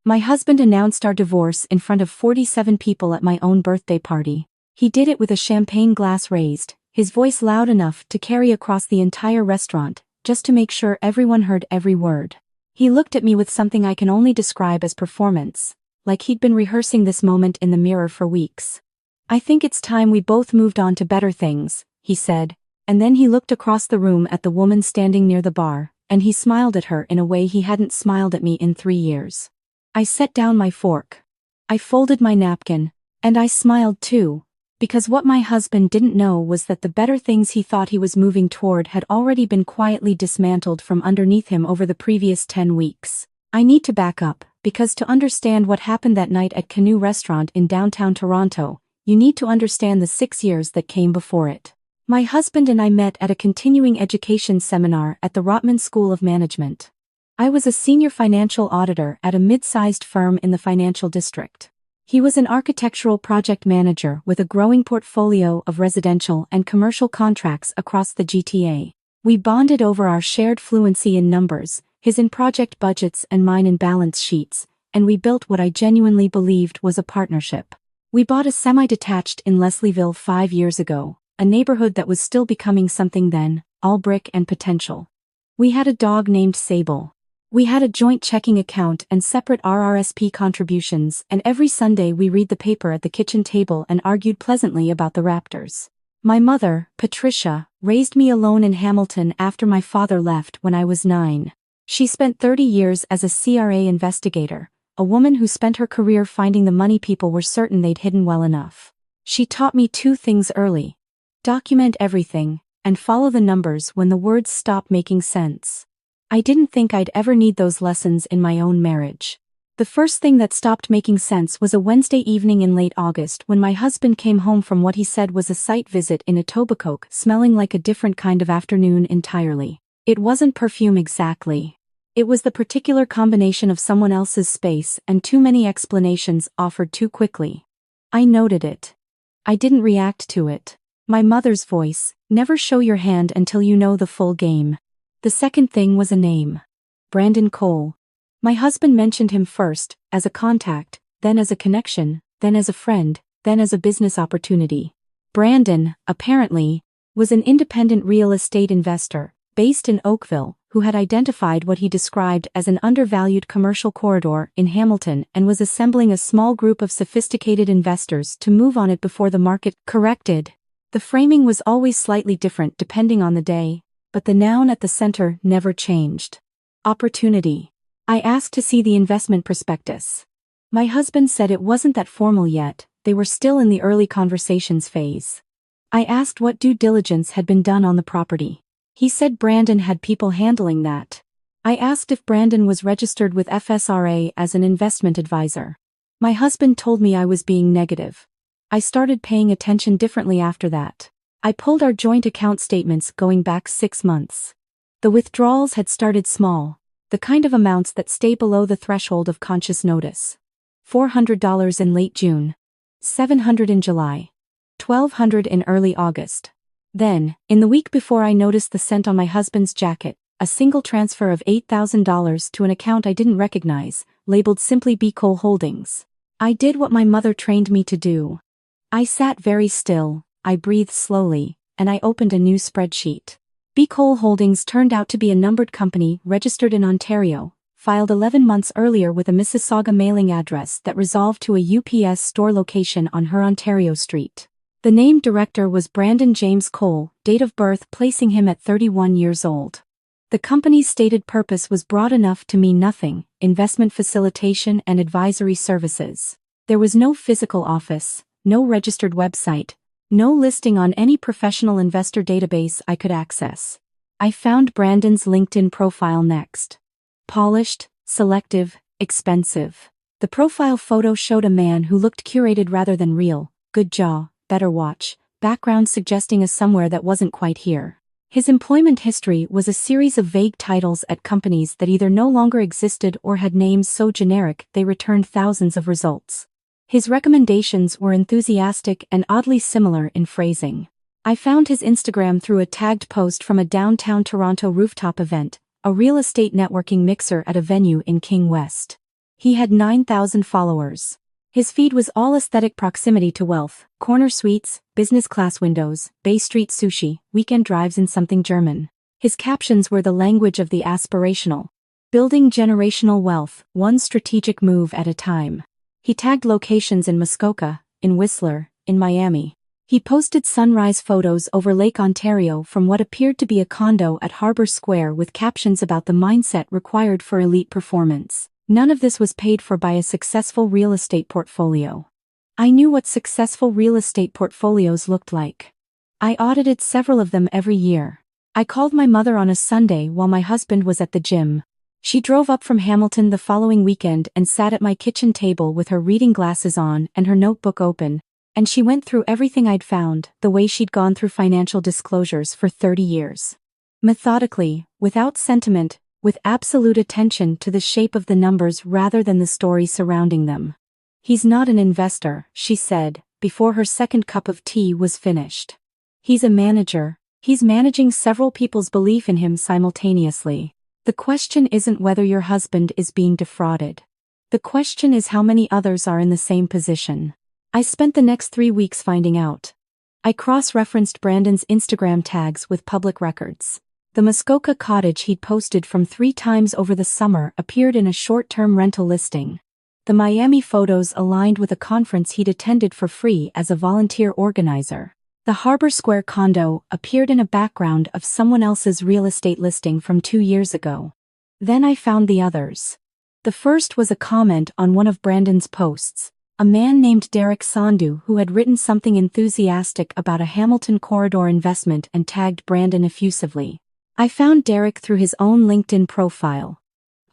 My husband announced our divorce in front of 47 people at my own birthday party. He did it with a champagne glass raised, his voice loud enough to carry across the entire restaurant, just to make sure everyone heard every word. He looked at me with something I can only describe as performance, like he'd been rehearsing this moment in the mirror for weeks. "I think it's time we both moved on to better things," he said, and then he looked across the room at the woman standing near the bar, and he smiled at her in a way he hadn't smiled at me in 3 years. I set down my fork. I folded my napkin, and I smiled too, because what my husband didn't know was that the better things he thought he was moving toward had already been quietly dismantled from underneath him over the previous 10 weeks. I need to back up, because to understand what happened that night at Canoe Restaurant in downtown Toronto, you need to understand the 6 years that came before it. My husband and I met at a continuing education seminar at the Rotman School of Management. I was a senior financial auditor at a mid-sized firm in the financial district. He was an architectural project manager with a growing portfolio of residential and commercial contracts across the GTA. We bonded over our shared fluency in numbers, his in project budgets and mine in balance sheets, and we built what I genuinely believed was a partnership. We bought a semi-detached in Leslieville 5 years ago, a neighborhood that was still becoming something then, all brick and potential. We had a dog named Sable. We had a joint checking account and separate RRSP contributions, and every Sunday we read the paper at the kitchen table and argued pleasantly about the Raptors. My mother, Patricia, raised me alone in Hamilton after my father left when I was 9. She spent 30 years as a CRA investigator, a woman who spent her career finding the money people were certain they'd hidden well enough. She taught me 2 things early: document everything, and follow the numbers when the words stop making sense. I didn't think I'd ever need those lessons in my own marriage. The first thing that stopped making sense was a Wednesday evening in late August when my husband came home from what he said was a site visit in Etobicoke, smelling like a different kind of afternoon entirely. It wasn't perfume exactly. It was the particular combination of someone else's space and too many explanations offered too quickly. I noted it. I didn't react to it. My mother's voice: "Never show your hand until you know the full game." The second thing was a name. Brandon Cole. My husband mentioned him first, as a contact, then as a connection, then as a friend, then as a business opportunity. Brandon, apparently, was an independent real estate investor, based in Oakville, who had identified what he described as an undervalued commercial corridor in Hamilton and was assembling a small group of sophisticated investors to move on it before the market corrected. The framing was always slightly different depending on the day, but the noun at the center never changed. Opportunity. I asked to see the investment prospectus. My husband said it wasn't that formal yet, they were still in the early conversations phase. I asked what due diligence had been done on the property. He said Brandon had people handling that. I asked if Brandon was registered with FSRA as an investment advisor. My husband told me I was being negative. I started paying attention differently after that. I pulled our joint account statements going back 6 months. The withdrawals had started small, the kind of amounts that stay below the threshold of conscious notice. $400 in late June. $700 in July. $1,200 in early August. Then, in the week before I noticed the scent on my husband's jacket, a single transfer of $8,000 to an account I didn't recognize, labeled simply B. Cole Holdings. I did what my mother trained me to do. I sat very still, I breathed slowly, and I opened a new spreadsheet. B. Cole Holdings turned out to be a numbered company registered in Ontario, filed 11 months earlier with a Mississauga mailing address that resolved to a UPS store location on her Ontario Street. The named director was Brandon James Cole, date of birth placing him at 31 years old. The company's stated purpose was broad enough to mean nothing: investment facilitation and advisory services. There was no physical office, no registered website, no listing on any professional investor database I could access. I found Brandon's LinkedIn profile next. Polished, selective, expensive. The profile photo showed a man who looked curated rather than real: good jaw, better watch, background suggesting a somewhere that wasn't quite here. His employment history was a series of vague titles at companies that either no longer existed or had names so generic they returned thousands of results. His recommendations were enthusiastic and oddly similar in phrasing. I found his Instagram through a tagged post from a downtown Toronto rooftop event, a real estate networking mixer at a venue in King West. He had 9,000 followers. His feed was all aesthetic proximity to wealth, corner suites, business class windows, Bay Street sushi, weekend drives and something German. His captions were the language of the aspirational. Building generational wealth, one strategic move at a time. He tagged locations in Muskoka, in Whistler, in Miami. He posted sunrise photos over Lake Ontario from what appeared to be a condo at Harbor Square with captions about the mindset required for elite performance. None of this was paid for by a successful real estate portfolio. I knew what successful real estate portfolios looked like. I audited several of them every year. I called my mother on a Sunday while my husband was at the gym. She drove up from Hamilton the following weekend and sat at my kitchen table with her reading glasses on and her notebook open, and she went through everything I'd found, the way she'd gone through financial disclosures for 30 years. Methodically, without sentiment, with absolute attention to the shape of the numbers rather than the story surrounding them. He's not an investor, she said, before her second cup of tea was finished. He's a manager. He's managing several people's belief in him simultaneously. The question isn't whether your husband is being defrauded. The question is how many others are in the same position. I spent the next 3 weeks finding out. I cross-referenced Brandon's Instagram tags with public records. The Muskoka cottage he'd posted from 3 times over the summer appeared in a short-term rental listing. The Miami photos aligned with a conference he'd attended for free as a volunteer organizer. The Harbor Square condo appeared in a background of someone else's real estate listing from 2 years ago. Then I found the others. The first was a comment on one of Brandon's posts. A man named Derek Sandu who had written something enthusiastic about a Hamilton corridor investment and tagged Brandon effusively. I found Derek through his own LinkedIn profile.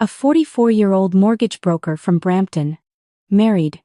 A 44-year-old mortgage broker from Brampton. Married.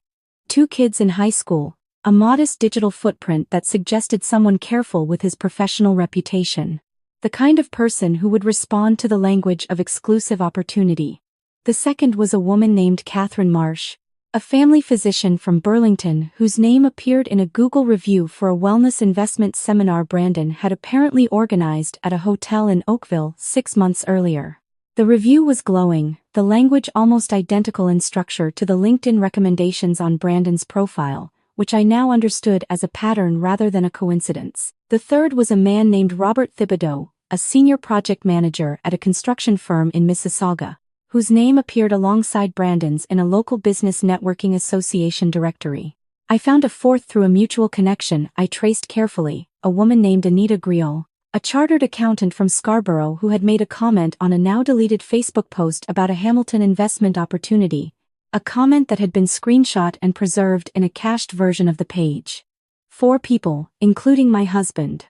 2 kids in high school. A modest digital footprint that suggested someone careful with his professional reputation. The kind of person who would respond to the language of exclusive opportunity. The second was a woman named Catherine Marsh, a family physician from Burlington whose name appeared in a Google review for a wellness investment seminar Brandon had apparently organized at a hotel in Oakville 6 months earlier. The review was glowing, the language almost identical in structure to the LinkedIn recommendations on Brandon's profile, which I now understood as a pattern rather than a coincidence. The third was a man named Robert Thibodeau, a senior project manager at a construction firm in Mississauga, whose name appeared alongside Brandon's in a local business networking association directory. I found a fourth through a mutual connection I traced carefully, a woman named Anita Griol, a chartered accountant from Scarborough who had made a comment on a now-deleted Facebook post about a Hamilton investment opportunity, a comment that had been screenshot and preserved in a cached version of the page. 4 people, including my husband.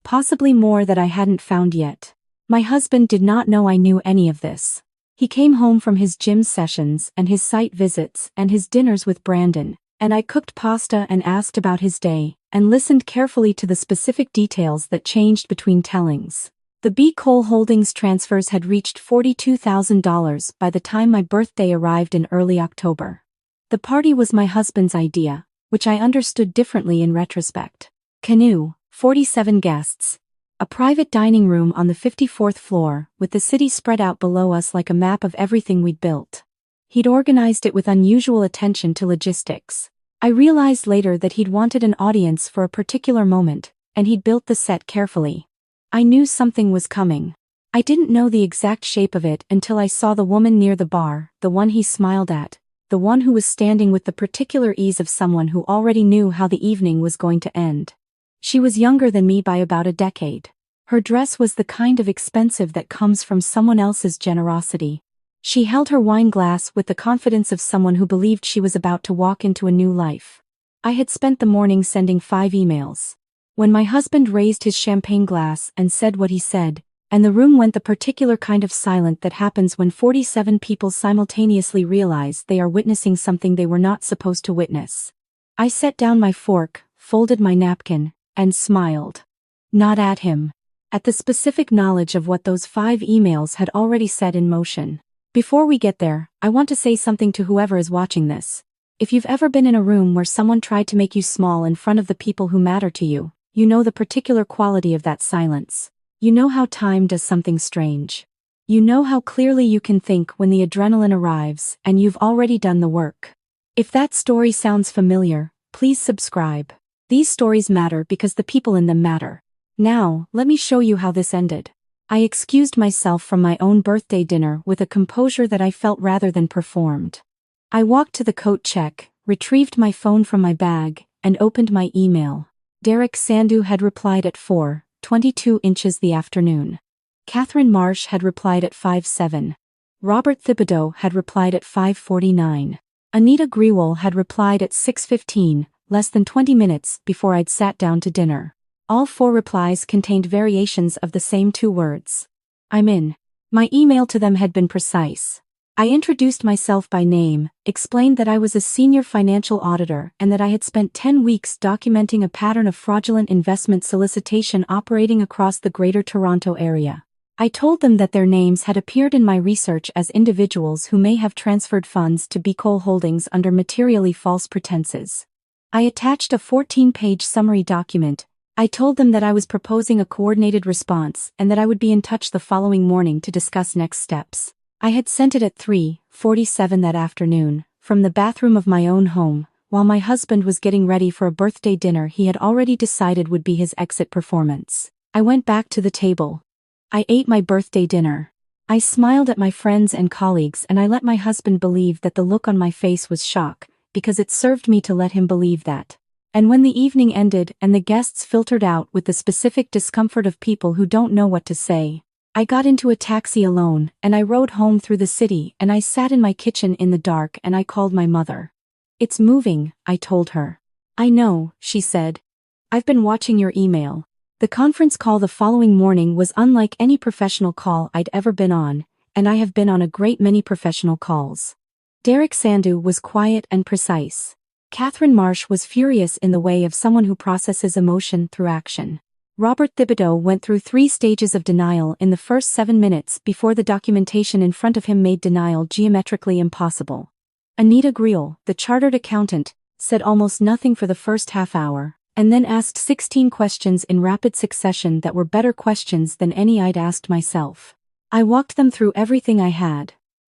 Possibly more that I hadn't found yet. My husband did not know I knew any of this. He came home from his gym sessions and his site visits and his dinners with Brandon, and I cooked pasta and asked about his day, and listened carefully to the specific details that changed between tellings. The B. Cole Holdings transfers had reached $42,000 by the time my birthday arrived in early October. The party was my husband's idea, which I understood differently in retrospect. Canoe, 47 guests. A private dining room on the 54th floor, with the city spread out below us like a map of everything we'd built. He'd organized it with unusual attention to logistics. I realized later that he'd wanted an audience for a particular moment, and he'd built the set carefully. I knew something was coming. I didn't know the exact shape of it until I saw the woman near the bar, the one he smiled at, the one who was standing with the particular ease of someone who already knew how the evening was going to end. She was younger than me by about a decade. Her dress was the kind of expensive that comes from someone else's generosity. She held her wine glass with the confidence of someone who believed she was about to walk into a new life. I had spent the morning sending 5 emails. When my husband raised his champagne glass and said what he said, and the room went the particular kind of silent that happens when 47 people simultaneously realize they are witnessing something they were not supposed to witness. I set down my fork, folded my napkin, and smiled. Not at him. At the specific knowledge of what those 5 emails had already set in motion. Before we get there, I want to say something to whoever is watching this. If you've ever been in a room where someone tried to make you small in front of the people who matter to you, you know the particular quality of that silence. You know how time does something strange. You know how clearly you can think when the adrenaline arrives and you've already done the work. If that story sounds familiar, please subscribe. These stories matter because the people in them matter. Now, let me show you how this ended. I excused myself from my own birthday dinner with a composure that I felt rather than performed. I walked to the coat check, retrieved my phone from my bag, and opened my email. Derek Sandu had replied at 4:22 the afternoon. Catherine Marsh had replied at 5:07. Robert Thibodeau had replied at 5:49. Anita Grewal had replied at 6:15, less than 20 minutes before I'd sat down to dinner. All 4 replies contained variations of the same 2 words. I'm in. My email to them had been precise. I introduced myself by name, explained that I was a senior financial auditor and that I had spent 10 weeks documenting a pattern of fraudulent investment solicitation operating across the Greater Toronto Area. I told them that their names had appeared in my research as individuals who may have transferred funds to Bicol Holdings under materially false pretenses. I attached a 14-page summary document. I told them that I was proposing a coordinated response and that I would be in touch the following morning to discuss next steps. I had sent it at 3:47 that afternoon, from the bathroom of my own home, while my husband was getting ready for a birthday dinner he had already decided would be his exit performance. I went back to the table. I ate my birthday dinner. I smiled at my friends and colleagues and I let my husband believe that the look on my face was shock, because it served me to let him believe that. And when the evening ended and the guests filtered out with the specific discomfort of people who don't know what to say, I got into a taxi alone and I rode home through the city and I sat in my kitchen in the dark and I called my mother. It's moving, I told her. I know, she said. I've been watching your email. The conference call the following morning was unlike any professional call I'd ever been on, and I have been on a great many professional calls. Derek Sandu was quiet and precise. Catherine Marsh was furious in the way of someone who processes emotion through action. Robert Thibodeau went through 3 stages of denial in the first 7 minutes before the documentation in front of him made denial geometrically impossible. Anita Grewal, the chartered accountant, said almost nothing for the first half hour, and then asked 16 questions in rapid succession that were better questions than any I'd asked myself. I walked them through everything I had.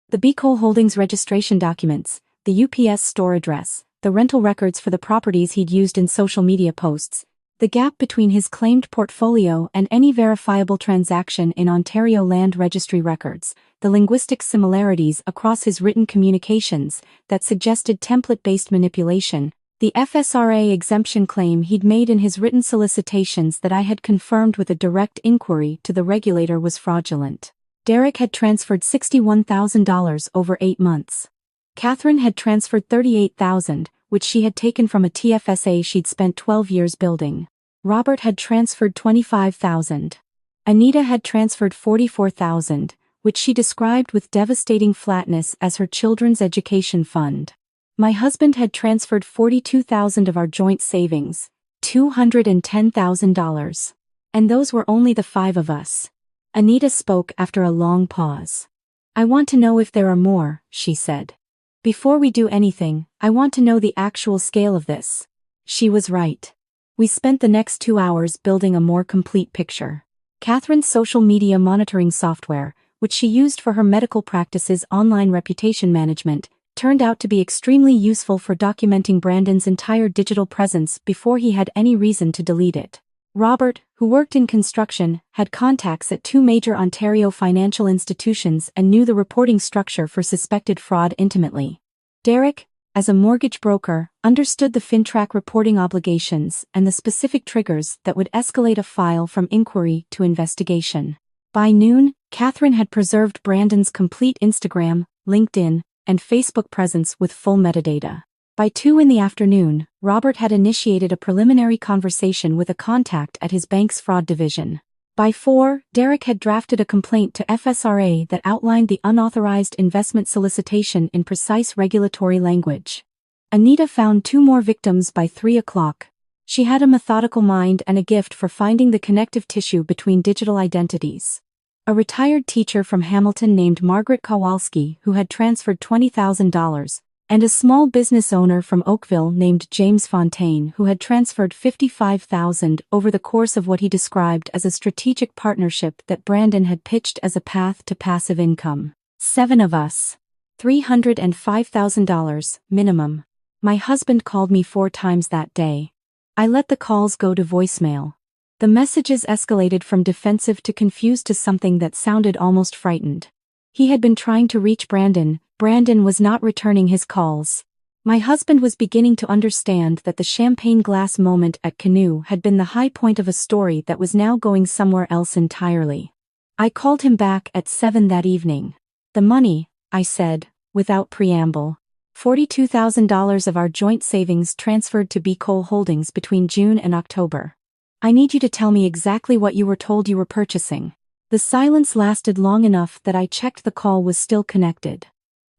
The Bicol Holdings registration documents, the UPS store address, the rental records for the properties he'd used in social media posts, the gap between his claimed portfolio and any verifiable transaction in Ontario Land Registry records, the linguistic similarities across his written communications that suggested template-based manipulation, the FSRA exemption claim he'd made in his written solicitations that I had confirmed with a direct inquiry to the regulator was fraudulent. Derek had transferred $61,000 over 8 months. Catherine had transferred $38,000, which she had taken from a TFSA she'd spent 12 years building. Robert had transferred $25,000. Anita had transferred $44,000, which she described with devastating flatness as her children's education fund. My husband had transferred $42,000 of our joint savings, $210,000. And those were only the 5 of us. Anita spoke after a long pause. I want to know if there are more, she said. Before we do anything, I want to know the actual scale of this. She was right. We spent the next 2 hours building a more complete picture. Catherine's social media monitoring software, which she used for her medical practice's online reputation management, turned out to be extremely useful for documenting Brandon's entire digital presence before he had any reason to delete it. Robert, who worked in construction, had contacts at 2 major Ontario financial institutions and knew the reporting structure for suspected fraud intimately. Derek, as a mortgage broker, understood the FinTrack reporting obligations and the specific triggers that would escalate a file from inquiry to investigation. By noon, Catherine had preserved Brandon's complete Instagram, LinkedIn, and Facebook presence with full metadata. By 2 in the afternoon, Robert had initiated a preliminary conversation with a contact at his bank's fraud division. By 4, Derek had drafted a complaint to FSRA that outlined the unauthorized investment solicitation in precise regulatory language. Anita found 2 more victims by 3 o'clock. She had a methodical mind and a gift for finding the connective tissue between digital identities. A retired teacher from Hamilton named Margaret Kowalski, who had transferred $20,000, and a small business owner from Oakville named James Fontaine who had transferred $55,000 over the course of what he described as a strategic partnership that Brandon had pitched as a path to passive income. 7 of us. $305,000, minimum. My husband called me 4 times that day. I let the calls go to voicemail. The messages escalated from defensive to confused to something that sounded almost frightened. He had been trying to reach Brandon. Brandon was not returning his calls. My husband was beginning to understand that the champagne glass moment at Canoe had been the high point of a story that was now going somewhere else entirely. I called him back at 7 that evening. The money, I said, without preamble. $42,000 of our joint savings transferred to B. Cole Holdings between June and October. I need you to tell me exactly what you were told you were purchasing. The silence lasted long enough that I checked the call was still connected.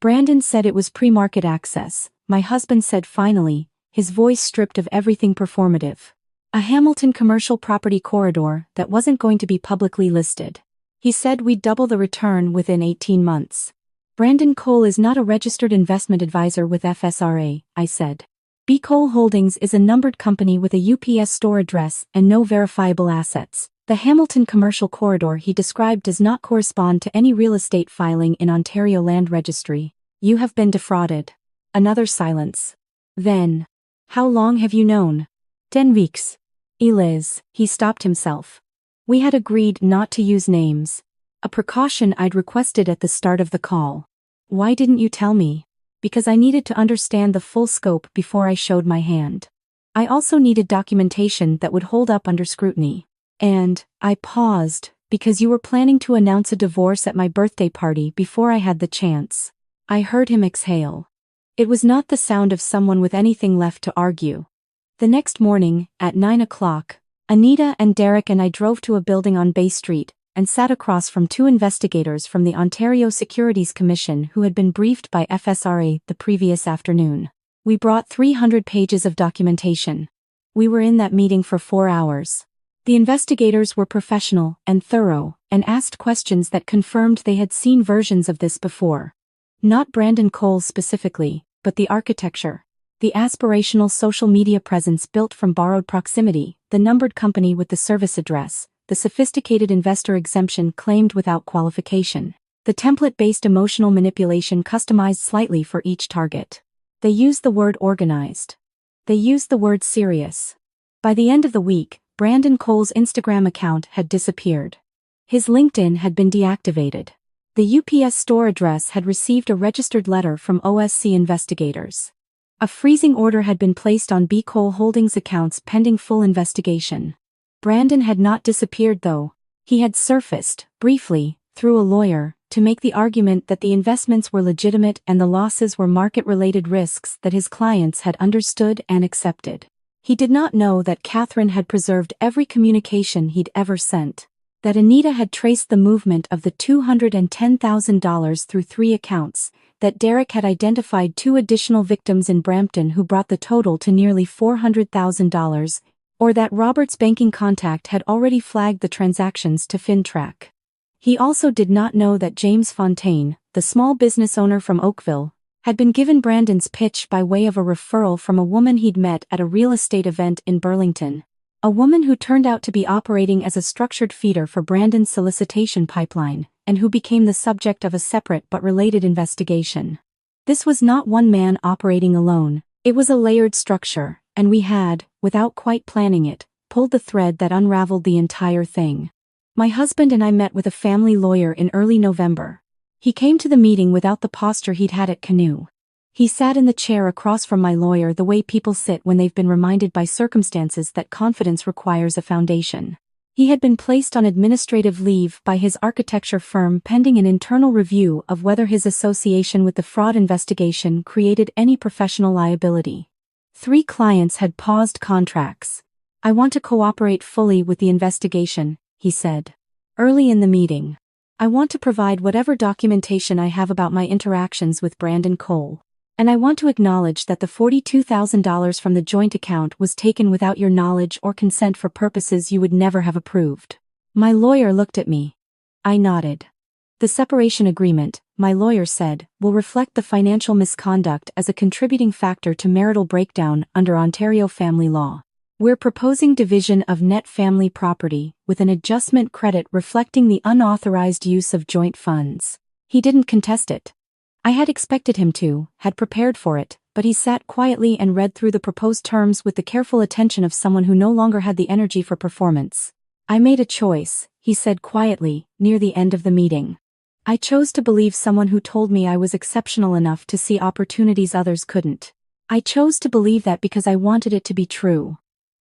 Brandon said it was pre-market access, my husband said finally, his voice stripped of everything performative. A Hamilton commercial property corridor that wasn't going to be publicly listed. He said we'd double the return within 18 months. Brandon Cole is not a registered investment advisor with FSRA, I said. B. Cole Holdings is a numbered company with a UPS store address and no verifiable assets. The Hamilton commercial corridor he described does not correspond to any real estate filing in Ontario Land Registry. You have been defrauded. Another silence. Then. How long have you known? 10 weeks. Eliz, he stopped himself. We had agreed not to use names. A precaution I'd requested at the start of the call. Why didn't you tell me? Because I needed to understand the full scope before I showed my hand. I also needed documentation that would hold up under scrutiny. And, I paused, because you were planning to announce a divorce at my birthday party before I had the chance. I heard him exhale. It was not the sound of someone with anything left to argue. The next morning, at 9 o'clock, Anita and Derek and I drove to a building on Bay Street, and sat across from 2 investigators from the Ontario Securities Commission who had been briefed by FSRA the previous afternoon. We brought 300 pages of documentation. We were in that meeting for 4 hours. The investigators were professional and thorough, and asked questions that confirmed they had seen versions of this before. Not Brandon Cole specifically, but the architecture. The aspirational social media presence built from borrowed proximity, the numbered company with the service address, the sophisticated investor exemption claimed without qualification, the template-based emotional manipulation customized slightly for each target. They used the word organized. They used the word serious. By the end of the week, Brandon Cole's Instagram account had disappeared. His LinkedIn had been deactivated. The UPS store address had received a registered letter from OSC investigators. A freezing order had been placed on B. Cole Holdings accounts pending full investigation. Brandon had not disappeared though. He had surfaced, briefly, through a lawyer, to make the argument that the investments were legitimate and the losses were market-related risks that his clients had understood and accepted. He did not know that Catherine had preserved every communication he'd ever sent. That Anita had traced the movement of the $210,000 through 3 accounts, that Derek had identified 2 additional victims in Brampton who brought the total to nearly $400,000, or that Robert's banking contact had already flagged the transactions to FinTrack. He also did not know that James Fontaine, the small business owner from Oakville, had been given Brandon's pitch by way of a referral from a woman he'd met at a real estate event in Burlington. A woman who turned out to be operating as a structured feeder for Brandon's solicitation pipeline, and who became the subject of a separate but related investigation. This was not one man operating alone, it was a layered structure, and we had, without quite planning it, pulled the thread that unraveled the entire thing. My husband and I met with a family lawyer in early November. He came to the meeting without the posture he'd had at Canoe. He sat in the chair across from my lawyer the way people sit when they've been reminded by circumstances that confidence requires a foundation. He had been placed on administrative leave by his architecture firm pending an internal review of whether his association with the fraud investigation created any professional liability. 3 clients had paused contracts. I want to cooperate fully with the investigation, he said. Early in the meeting. I want to provide whatever documentation I have about my interactions with Brandon Cole. And I want to acknowledge that the $42,000 from the joint account was taken without your knowledge or consent for purposes you would never have approved. My lawyer looked at me. I nodded. The separation agreement, my lawyer said, will reflect the financial misconduct as a contributing factor to marital breakdown under Ontario family law. We're proposing division of net family property, with an adjustment credit reflecting the unauthorized use of joint funds. He didn't contest it. I had expected him to, had prepared for it, but he sat quietly and read through the proposed terms with the careful attention of someone who no longer had the energy for performance. I made a choice, he said quietly, near the end of the meeting. I chose to believe someone who told me I was exceptional enough to see opportunities others couldn't. I chose to believe that because I wanted it to be true.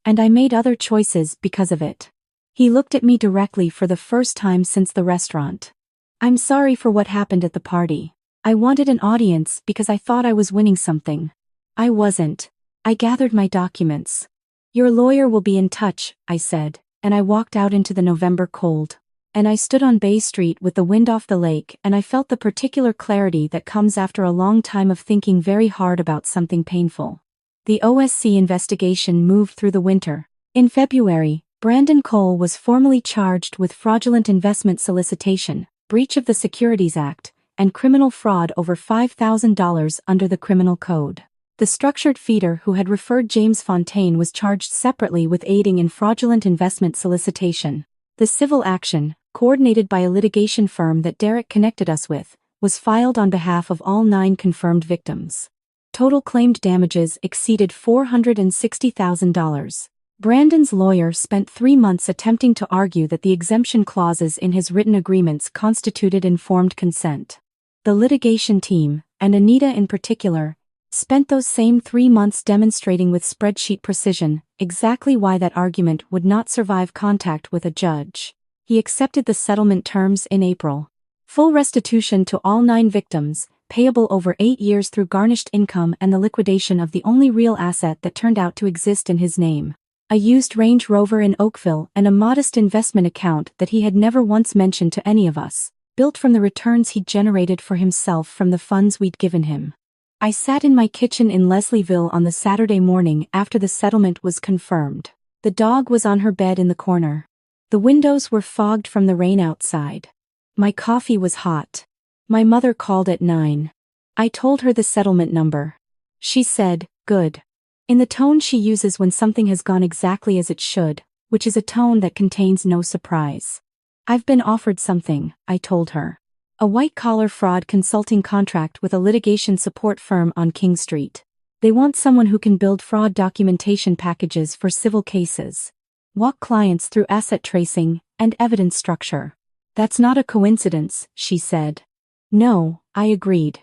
And I made other choices because of it. He looked at me directly for the first time since the restaurant. I'm sorry for what happened at the party. I wanted an audience because I thought I was winning something. I wasn't. I gathered my documents. Your lawyer will be in touch, I said, and I walked out into the November cold. And I stood on Bay Street with the wind off the lake, and I felt the particular clarity that comes after a long time of thinking very hard about something painful. The OSC investigation moved through the winter. In February, Brandon Cole was formally charged with fraudulent investment solicitation, breach of the Securities Act, and criminal fraud over $5,000 under the Criminal Code. The structured feeder who had referred James Fontaine was charged separately with aiding in fraudulent investment solicitation. The civil action, coordinated by a litigation firm that Derek connected us with, was filed on behalf of all 9 confirmed victims. Total claimed damages exceeded $460,000. Brandon's lawyer spent 3 months attempting to argue that the exemption clauses in his written agreements constituted informed consent. The litigation team, and Anita in particular, spent those same 3 months demonstrating with spreadsheet precision exactly why that argument would not survive contact with a judge. He accepted the settlement terms in April. Full restitution to all 9 victims, payable over 8 years through garnished income and the liquidation of the only real asset that turned out to exist in his name. A used Range Rover in Oakville and a modest investment account that he had never once mentioned to any of us, built from the returns he'd generated for himself from the funds we'd given him. I sat in my kitchen in Leslieville on the Saturday morning after the settlement was confirmed. The dog was on her bed in the corner. The windows were fogged from the rain outside. My coffee was hot. My mother called at 9. I told her the settlement number. She said, "Good." In the tone she uses when something has gone exactly as it should, which is a tone that contains no surprise. "I've been offered something," I told her. A white-collar fraud consulting contract with a litigation support firm on King Street. They want someone who can build fraud documentation packages for civil cases. Walk clients through asset tracing and evidence structure. "That's not a coincidence," she said. "No," I agreed.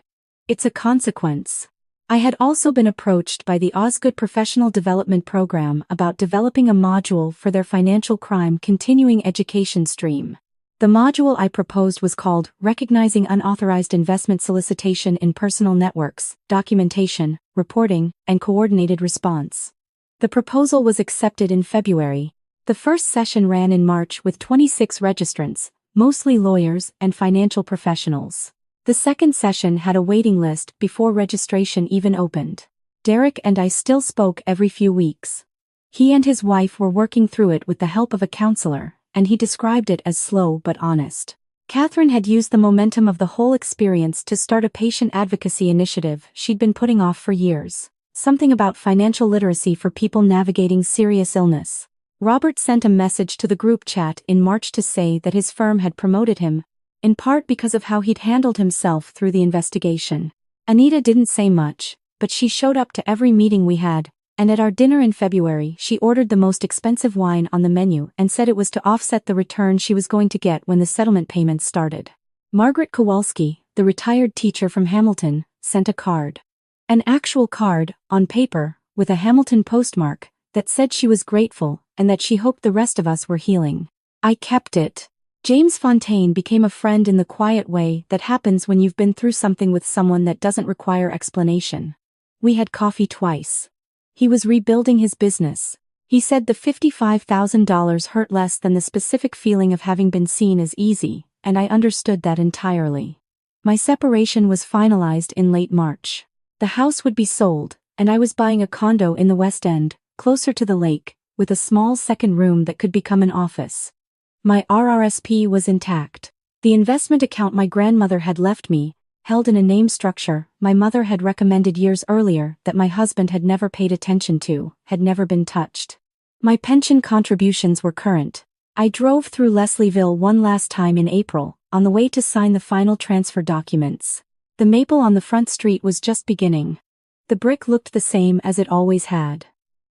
"It's a consequence." I had also been approached by the Osgood Professional Development Program about developing a module for their financial crime continuing education stream. The module I proposed was called Recognizing Unauthorized Investment Solicitation in Personal Networks, Documentation, Reporting, and Coordinated Response. The proposal was accepted in February. The first session ran in March with 26 registrants, mostly lawyers and financial professionals. The second session had a waiting list before registration even opened. Derek and I still spoke every few weeks. He and his wife were working through it with the help of a counselor, and he described it as slow but honest. Catherine had used the momentum of the whole experience to start a patient advocacy initiative she'd been putting off for years. Something about financial literacy for people navigating serious illness. Robert sent a message to the group chat in March to say that his firm had promoted him, in part because of how he'd handled himself through the investigation. Anita didn't say much, but she showed up to every meeting we had, and at our dinner in February she ordered the most expensive wine on the menu and said it was to offset the return she was going to get when the settlement payments started. Margaret Kowalski, the retired teacher from Hamilton, sent a card. An actual card, on paper, with a Hamilton postmark, that said she was grateful and that she hoped the rest of us were healing. I kept it. James Fontaine became a friend in the quiet way that happens when you've been through something with someone that doesn't require explanation. We had coffee twice. He was rebuilding his business. He said the $55,000 hurt less than the specific feeling of having been seen as easy, and I understood that entirely. My separation was finalized in late March. The house would be sold, and I was buying a condo in the West End, closer to the lake, with a small second room that could become an office. My RRSP was intact. The investment account my grandmother had left me, held in a name structure my mother had recommended years earlier that my husband had never paid attention to, had never been touched. My pension contributions were current. I drove through Leslieville one last time in April, on the way to sign the final transfer documents. The maple on the front street was just beginning. The brick looked the same as it always had.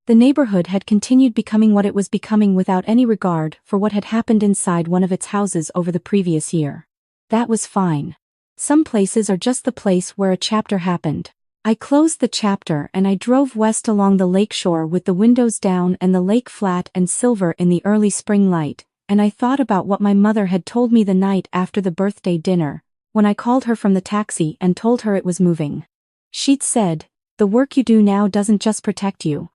The neighborhood had continued becoming what it was becoming without any regard for what had happened inside one of its houses over the previous year. That was fine. Some places are just the place where a chapter happened. I closed the chapter and I drove west along the lakeshore with the windows down and the lake flat and silver in the early spring light, and I thought about what my mother had told me the night after the birthday dinner, when I called her from the taxi and told her it was moving. She'd said, "The work you do now doesn't just protect you.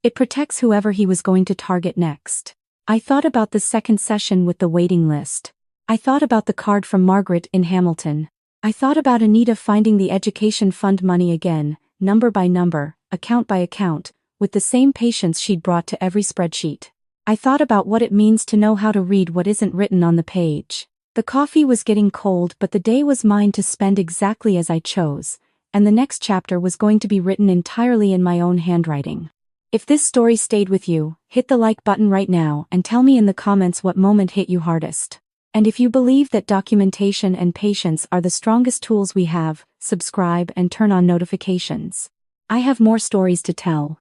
It protects whoever he was going to target next." I thought about the second session with the waiting list. I thought about the card from Margaret in Hamilton. I thought about Anita finding the education fund money again, number by number, account by account, with the same patience she'd brought to every spreadsheet. I thought about what it means to know how to read what isn't written on the page. The coffee was getting cold, but the day was mine to spend exactly as I chose, and the next chapter was going to be written entirely in my own handwriting. If this story stayed with you, hit the like button right now and tell me in the comments what moment hit you hardest. And if you believe that documentation and patience are the strongest tools we have, subscribe and turn on notifications. I have more stories to tell.